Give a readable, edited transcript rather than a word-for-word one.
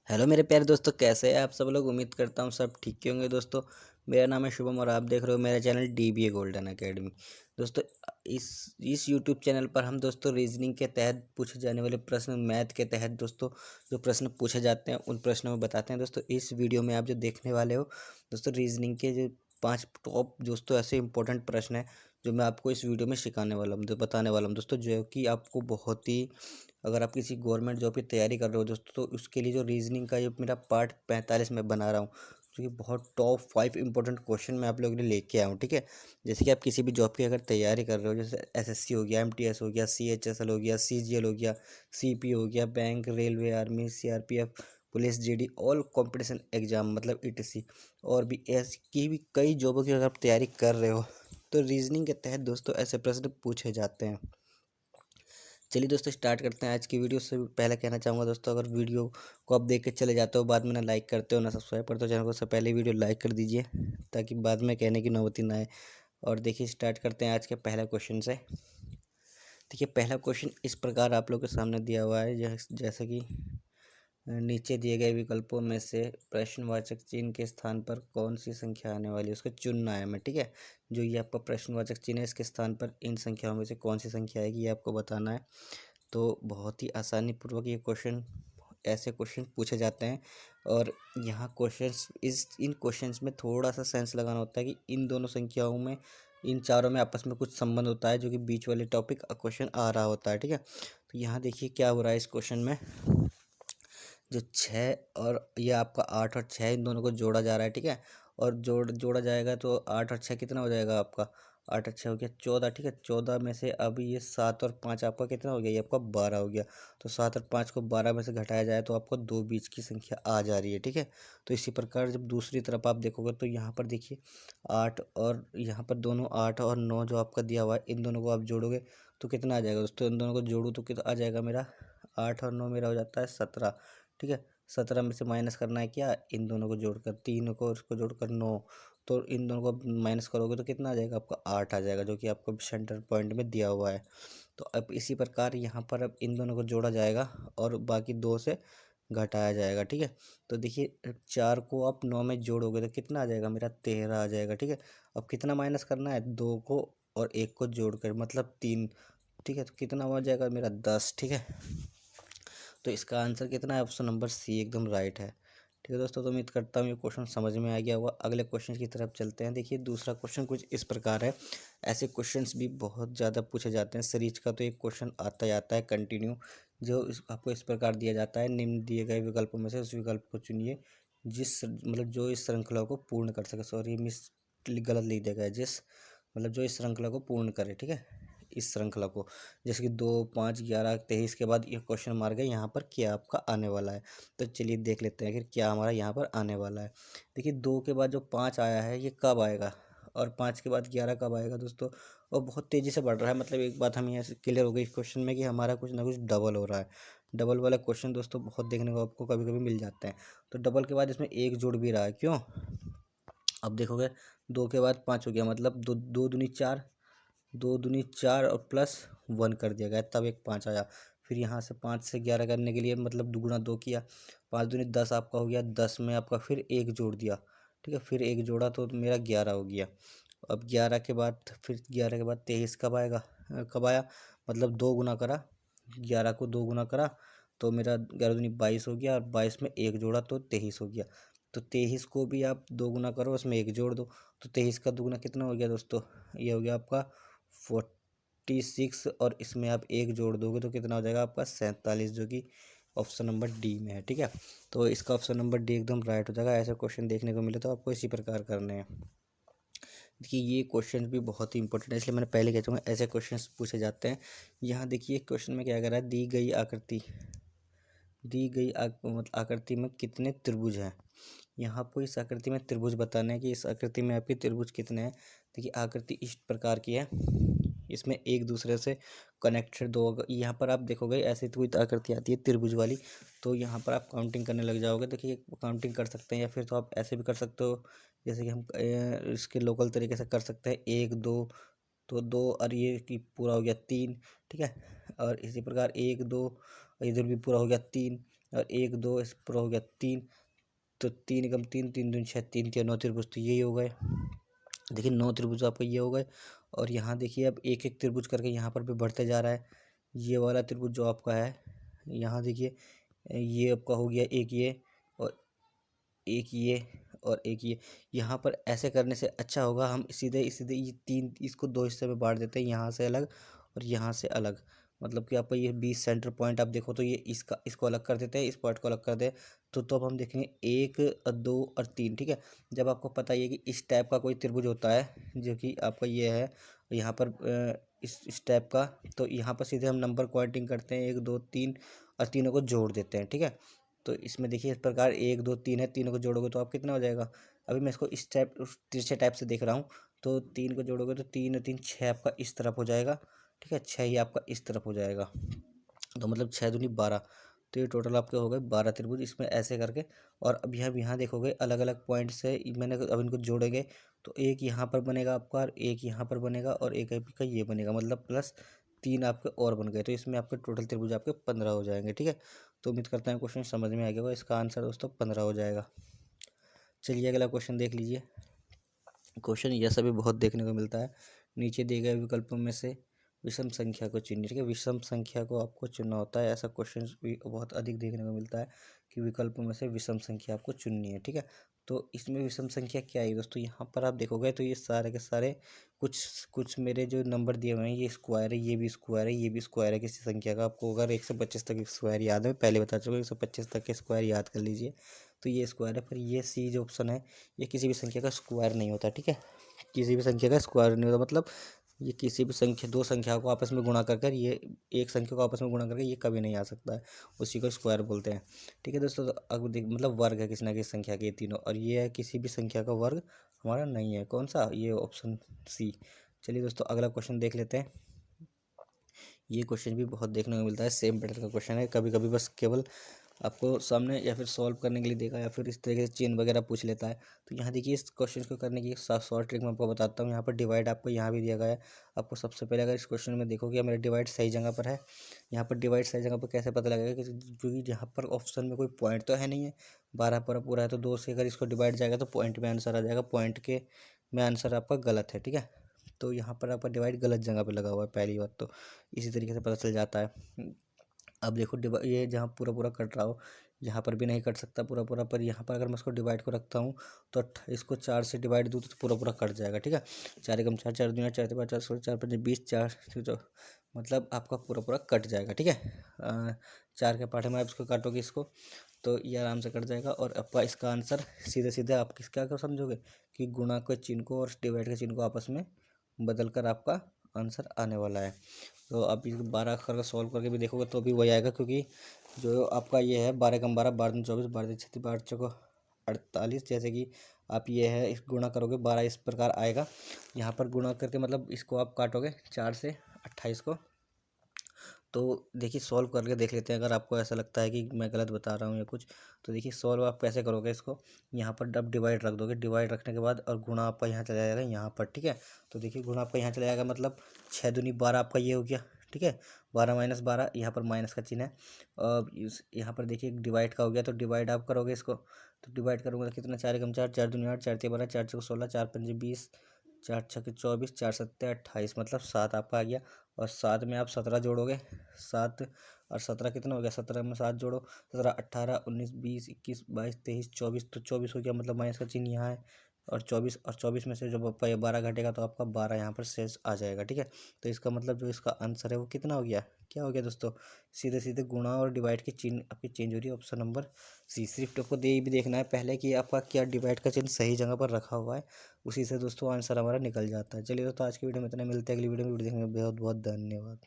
Hello मेरे प्यारे दोस्तों, कैसे हैं आप सब लोग। उम्मीद करता हूँ सब ठीक ही होंगे। दोस्तों मेरा नाम है शुभम और आप देख रहे हो मेरा चैनल DBA गोल्डन एकेडमी। दोस्तों इस यूट्यूब चैनल पर हम दोस्तों रीजनिंग के तहत पूछे जाने वाले प्रश्न, मैथ के तहत दोस्तों जो प्रश्न पूछे जाते हैं उन प्रश्नों में बताते हैं। दोस्तों इस वीडियो में आप जो देखने वाले हो दोस्तों, रीजनिंग के जो 5 टॉप दोस्तों ऐसे इंपॉर्टेंट प्रश्न हैं जो मैं आपको इस वीडियो में सिखाने वाला हूँ, जो बताने वाला हूँ दोस्तों, जो कि आपको बहुत ही, अगर आप किसी गवर्नमेंट जॉब की तैयारी कर रहे हो दोस्तों, तो उसके लिए जो रीजनिंग का जो मेरा पार्ट 45 में बना रहा हूँ, जो कि बहुत टॉप 5 इंपॉर्टेंट क्वेश्चन मैं आप लोगों के लिए लेके आया हूँ। ठीक है, जैसे कि आप किसी भी जॉब की अगर तैयारी कर रहे हो, जैसे SSC हो गया, MTS हो गया, CHSL हो गया, CGL हो गया, CP हो गया, bank, railway, army, CRPF, police, GD, all competition exam मतलब ETC, और भी ऐसी की भी कई जॉबों की अगर आप तैयारी कर रहे हो तो रीजनिंग के तहत दोस्तों ऐसे प्रश्न पूछे जाते हैं। चलिए दोस्तों स्टार्ट करते हैं आज की वीडियो। से पहले कहना चाहूँगा दोस्तों, अगर वीडियो को आप देख के चले जाते हो, बाद में ना लाइक करते हो ना सब्सक्राइब करते हो चैनल को, सबसे पहले वीडियो लाइक कर दीजिए ताकि बाद में कहने की नौबत ना आए। और देखिए स्टार्ट करते हैं आज के पहला क्वेश्चन से। देखिए पहला क्वेश्चन इस प्रकार आप लोग के सामने दिया हुआ है, जैसे कि नीचे दिए गए विकल्पों में से प्रश्नवाचक चिन्ह के स्थान पर कौन सी संख्या आने वाली है, उसको चुनना है हमें। ठीक है, जो ये आपका प्रश्नवाचक चिन्ह है इसके स्थान पर इन संख्याओं में से कौन सी संख्या आएगी ये आपको बताना है। तो बहुत ही आसानी पूर्वक ये क्वेश्चन, ऐसे क्वेश्चन पूछे जाते हैं। और यहाँ क्वेश्चंस इन क्वेश्चंस में थोड़ा सा सेंस लगाना होता है कि इन दोनों संख्याओं में, इन चारों में आपस में कुछ संबंध होता है, जो कि बीच वाले टॉपिक क्वेश्चन आ रहा होता है। ठीक है, तो यहाँ देखिए क्या हो रहा है इस क्वेश्चन में, जो 6 और ये आपका 8 और 6 इन दोनों को जोड़ा जा रहा है। ठीक है, और जोड़ा जाएगा तो 8 और 6 कितना हो जाएगा आपका, 8 और 6 हो गया 14। ठीक है, 14 में से अभी ये 7 और 5 आपका कितना हो गया, ये आपका 12 हो गया। तो 7 और 5 को 12 में से घटाया जाए तो आपको दो बीच की संख्या आ जा रही है। ठीक है, तो इसी प्रकार जब दूसरी तरफ आप देखोगे तो यहाँ पर देखिए 8 और यहाँ पर दोनों 8 और 9 जो आपका दिया हुआ है, इन दोनों को आप जोड़ोगे तो कितना आ जाएगा दोस्तों, इन दोनों को जोड़ूँ तो कितना आ जाएगा मेरा, 8 और 9 मेरा हो जाता है 17। ठीक है, 17 में से माइनस करना है क्या, इन दोनों को जोड़कर, तीन को और इसको जोड़कर 9, तो इन दोनों को माइनस करोगे तो कितना आ जाएगा आपका, 8 आ जाएगा, जो कि आपको सेंटर पॉइंट में दिया हुआ है। तो अब इसी प्रकार यहाँ पर अब इन दोनों को जोड़ा जाएगा और बाकी 2 से घटाया जाएगा। ठीक है, तो देखिए 4 को आप 9 में जोड़ोगे तो कितना आ जाएगा मेरा, 13 आ जाएगा। ठीक है, अब कितना माइनस करना है, 2 को और 1 को जोड़कर मतलब 3। ठीक है, तो कितना हो जाएगा मेरा, 10। ठीक है, तो इसका आंसर कितना है, ऑप्शन नंबर सी एकदम राइट है। ठीक है दोस्तों, तो उम्मीद करता हूँ ये क्वेश्चन समझ में आ गया होगा। अगले क्वेश्चन की तरफ चलते हैं। देखिए दूसरा क्वेश्चन कुछ इस प्रकार है, ऐसे क्वेश्चंस भी बहुत ज़्यादा पूछे जाते हैं। सीरीज का तो एक क्वेश्चन आता ही आता है कंटिन्यू, आपको इस प्रकार दिया जाता है, निम्न दिए गए विकल्पों में से उस विकल्प को चुनिए जिस मतलब जो इस श्रृंखला को पूर्ण कर सके। सॉरी मिस गलत लिख दिया गया है, जिस मतलब जो इस श्रृंखला को पूर्ण करे। ठीक है, इस श्रृंखला को, जैसे कि 2, 5, 11, 23 के बाद ये क्वेश्चन मार्क है, यहाँ पर क्या आपका आने वाला है। तो चलिए देख लेते हैं कि क्या हमारा यहाँ पर आने वाला है। देखिए 2 के बाद जो 5 आया है ये कब आएगा, और 5 के बाद 11 कब आएगा दोस्तों, और बहुत तेज़ी से बढ़ रहा है। मतलब एक बात हमें यहाँ से क्लियर हो गई इस क्वेश्चन में कि हमारा कुछ ना कुछ डबल हो रहा है। डबल वाला क्वेश्चन दोस्तों बहुत देखने को आपको कभी कभी मिल जाते हैं। तो डबल के बाद इसमें एक जुड़ भी रहा है, क्यों, अब देखोगे 2 के बाद 5 हो गया, मतलब दो दो दूनी 4, 2 दूनी 4 और +1 कर दिया गया, तब एक 5 आया। फिर यहाँ से 5 से 11 करने के लिए मतलब दुगुना 2 किया, 5 दूनी 10 आपका हो गया, 10 में आपका फिर एक जोड़ दिया। ठीक है, फिर एक जोड़ा तो मेरा 11 हो गया। अब 11 के बाद फिर 11 के बाद 23 कब आएगा, कब आया, मतलब 2 गुना करा, 11 को 2 गुना करा तो मेरा 11 दूनी 22 हो गया, और 22 में एक जोड़ा तो 23 हो गया। तो 23 को भी आप 2 गुना करो, उसमें एक जोड़ दो, तो 23 का दुगुना कितना हो गया दोस्तों, ये हो गया आपका 46, और इसमें आप एक जोड़ दोगे तो कितना हो जाएगा आपका 47, जो कि ऑप्शन नंबर डी में है। ठीक है, तो इसका ऑप्शन नंबर डी एकदम राइट हो जाएगा। ऐसे क्वेश्चन देखने को मिले तो आपको इसी प्रकार करने हैं। देखिए ये क्वेश्चन भी बहुत ही इंपॉर्टेंट है, इसलिए मैंने पहले कह चुका ऐसे क्वेश्चन पूछे जाते हैं। यहाँ देखिए क्वेश्चन में क्या कर रहा है, मतलब आकृति में कितने त्रिभुज हैं। यहाँ आपको इस आकृति में त्रिभुज बताना है कि इस आकृति में आपके त्रिभुज कितने हैं। देखिए आकृति इस प्रकार की है, इसमें एक दूसरे से कनेक्टेड दो, यहाँ पर आप देखोगे ऐसे कोई आकृति आती है त्रिभुज वाली, तो यहाँ पर आप काउंटिंग करने लग जाओगे। देखिए काउंटिंग कर सकते हैं, या फिर तो आप ऐसे भी कर सकते हो, जैसे कि हम इसके लोकल तरीके से कर सकते हैं, 1 2, तो 2 और ये कि पूरा हो गया 3। ठीक है, और इसी प्रकार 1 2, इधर भी पूरा हो गया 3, और 1 2 इस पर हो गया 3, तो 3 एकम 3, 3 दूनी 6, 3 के 9 त्रिभुज, तो यही हो गए। देखिए 9 त्रिभुज आपका ये हो गए। और यहाँ देखिए अब एक एक त्रिभुज करके यहाँ पर भी बढ़ते जा रहा है। ये वाला त्रिभुज जो आपका है, यहाँ देखिए ये आपका हो गया एक ये, और एक ये, और एक ये। यहाँ पर ऐसे करने से अच्छा होगा, हम सीधे सीधे ये 3 इसको 2 हिस्से में बांट देते हैं, यहाँ से अलग और यहाँ से अलग। मतलब कि आपका ये 20 सेंटर पॉइंट आप देखो तो ये इसको अलग कर देते हैं, इस पॉइंट को अलग कर दे। तो अब हम देखेंगे 1 और 2 और 3, ठीक है। जब आपको पता ही है कि इस टाइप का कोई त्रिभुज होता है जो कि आपका ये है, यहाँ पर इस टाइप का, तो यहाँ पर सीधे हम नंबर क्वांटिंग करते हैं 1 2 3 और तीनों को जोड़ देते हैं, ठीक है। तो इसमें देखिए इस प्रकार 1 2 3 है, तीनों को जोड़ोगे तो आप कितना हो जाएगा। अभी मैं इसको इस टाइप उस तिरछे टाइप से देख रहा हूँ, तो 3 को जोड़ोगे तो 3 और 3 6 आपका इस तरफ हो जाएगा, ठीक है। 6 ही आपका इस तरफ हो जाएगा, तो मतलब 6 दूनी 12। तो ये टोटल आपके हो गए 12 त्रिभुज इसमें ऐसे करके। और अब यहाँ देखोगे अलग अलग पॉइंट से मैंने अब इनको जोड़ेंगे, तो एक यहाँ पर बनेगा आपका, और एक यहाँ पर बनेगा, और एक आपका ये बनेगा, मतलब प्लस 3 आपके और बन गए। तो इसमें आपके टोटल त्रिभुज आपके 15 हो जाएंगे, ठीक है। तो उम्मीद करता हूँ क्वेश्चन समझ में आ गया होगा। इसका आंसर दोस्तों 15 हो जाएगा। चलिए अगला क्वेश्चन देख लीजिए। क्वेश्चन यह सभी बहुत देखने को मिलता है। नीचे दिए गए विकल्पों में से विषम संख्या को चुनिए, ठीक है। विषम संख्या को आपको चुनना होता है, ऐसा क्वेश्चन भी बहुत अधिक देखने को मिलता है कि विकल्पों में से विषम संख्या आपको चुननी है, ठीक है। तो इसमें विषम संख्या क्या है दोस्तों, यहाँ पर आप देखोगे तो ये सारे के सारे कुछ कुछ मेरे जो नंबर दिए हुए हैं ये स्क्वायर है, ये भी स्क्वायर है, ये भी स्क्वायर है किसी संख्या का। आपको अगर 125 तक स्क्वायर याद है, पहले बता चुका, 125 तक के स्क्वायर याद कर लीजिए। तो ये स्क्वायर है, पर ये सी जो ऑप्शन है ये किसी भी संख्या का स्क्वायर नहीं होता, ठीक है। किसी भी संख्या का स्क्वायर नहीं होता, मतलब ये किसी भी संख्या, दो संख्या को आपस में गुणा कर कर ये एक संख्या को आपस में गुणा करके ये कभी नहीं आ सकता है, उसी को स्क्वायर बोलते हैं, ठीक है दोस्तों। तो अब देख मतलब वर्ग है किसी ना किसी संख्या के ये तीनों, और ये है किसी भी संख्या का वर्ग हमारा नहीं है। कौन सा, ये ऑप्शन सी। चलिए दोस्तों अगला क्वेश्चन देख लेते हैं। ये क्वेश्चन भी बहुत देखने को मिलता है, सेम पैटर्न का क्वेश्चन है। कभी कभी बस केवल आपको सामने या फिर सॉल्व करने के लिए देखा, या फिर इस तरीके से चेन वगैरह पूछ लेता है। तो यहाँ देखिए इस क्वेश्चन को करने की एक शॉर्ट ट्रिक मैं आपको बताता हूँ। यहाँ पर डिवाइड आपको यहाँ भी दिया गया है। आपको सबसे पहले अगर इस क्वेश्चन में देखोगे मेरा डिवाइड सही जगह पर है, यहाँ पर डिवाइड सही जगह पर कैसे पता लगेगा, क्योंकि यहाँ पर ऑप्शन में कोई पॉइंट तो है नहीं है। 12 पर पूरा है तो 2 से अगर इसको डिवाइड जाएगा तो पॉइंट में आंसर आ जाएगा, पॉइंट के में आंसर आपका गलत है, ठीक है। तो यहाँ पर आपका डिवाइड गलत जगह पे लगा हुआ है, पहली बात तो इसी तरीके से पता चल जाता है। अब देखो ये जहाँ पूरा पूरा कट रहा हो, यहाँ पर भी नहीं कट सकता पूरा पूरा, पर यहाँ पर अगर मैं इसको डिवाइड को रखता हूँ तो इसको 4 से डिवाइड दूँ तो पूरा पूरा कट जाएगा, ठीक है। 4 एकम 4, 4 दूनी 4 4 16, 4 5 20, 4 तो मतलब आपका पूरा पूरा कट जाएगा, ठीक है। 4 के पार्ट में आप इसको काटोगे इसको, तो ये आराम से कट जाएगा। और आपका इसका आंसर सीधे सीधे आप किसका क्या समझोगे कि गुणा के चिन्ह को और डिवाइड के चिन्ह को आपस में बदल कर आपका आंसर आने वाला है। तो आप इस 12 अक्षर का सॉल्व करके भी देखोगे तो भी वही आएगा, क्योंकि जो आपका ये है 12 कम 12, 12 24, 12 36, 12 चौको 48। जैसे कि आप ये है इस गुणा करोगे 12 इस प्रकार आएगा। यहाँ पर गुणा करके मतलब इसको आप काटोगे 4 से 28 को। तो देखिए सॉल्व करके देख लेते हैं, अगर आपको ऐसा लगता है कि मैं गलत बता रहा हूँ या कुछ। तो देखिए सॉल्व आप कैसे करोगे इसको, यहाँ पर अब डिवाइड रख दोगे, डिवाइड रखने के बाद और गुणा आपका यहाँ चला जाएगा यहाँ पर, ठीक है। तो देखिए गुणा आपका यहाँ चला जाएगा, मतलब 6 दूनी 12 आपका ये हो गया, ठीक है। 12 माइनस 12, यहाँ पर माइनस का चिन्ह है। और यहाँ पर देखिए डिवाइड का हो गया, तो डिवाइड आप करोगे इसको, तो डिवाइड करोगे तो कितना, 4 एकम 4, 4 दूनी 8, 4 तिया 12, 4 चौको 16, 4 पंजे 20, 4 छक्के 24, 4 सत्ते 28, मतलब 7 आपका आ गया। और 7 में आप 17 जोड़ोगे, 7 और 17 कितना हो गया, 17 में 7 जोड़ो, 17 18 19 20 21 22 23 24, तो 24 हो गया, मतलब माइनस का चिन्ह यहाँ है। और 24 में से जब आपका ये 12 घटेगा तो आपका 12 यहाँ पर शेष आ जाएगा, ठीक है। तो इसका मतलब जो इसका आंसर है वो कितना हो गया, क्या हो गया दोस्तों, सीधे सीधे गुणा और डिवाइड की चिन्ह आपकी चेंज हो रही है, ऑप्शन नंबर सी। सिर्फ आपको ये भी देखना है पहले कि आपका क्या डिवाइड का चिन्ह सही जगह पर रखा हुआ है, उसी से दोस्तों आंसर हमारा निकल जाता है। चलिए दोस्तों आज की वीडियो में इतना, मिलते हैं अगली वीडियो में। वीडियो देखने में बहुत बहुत धन्यवाद।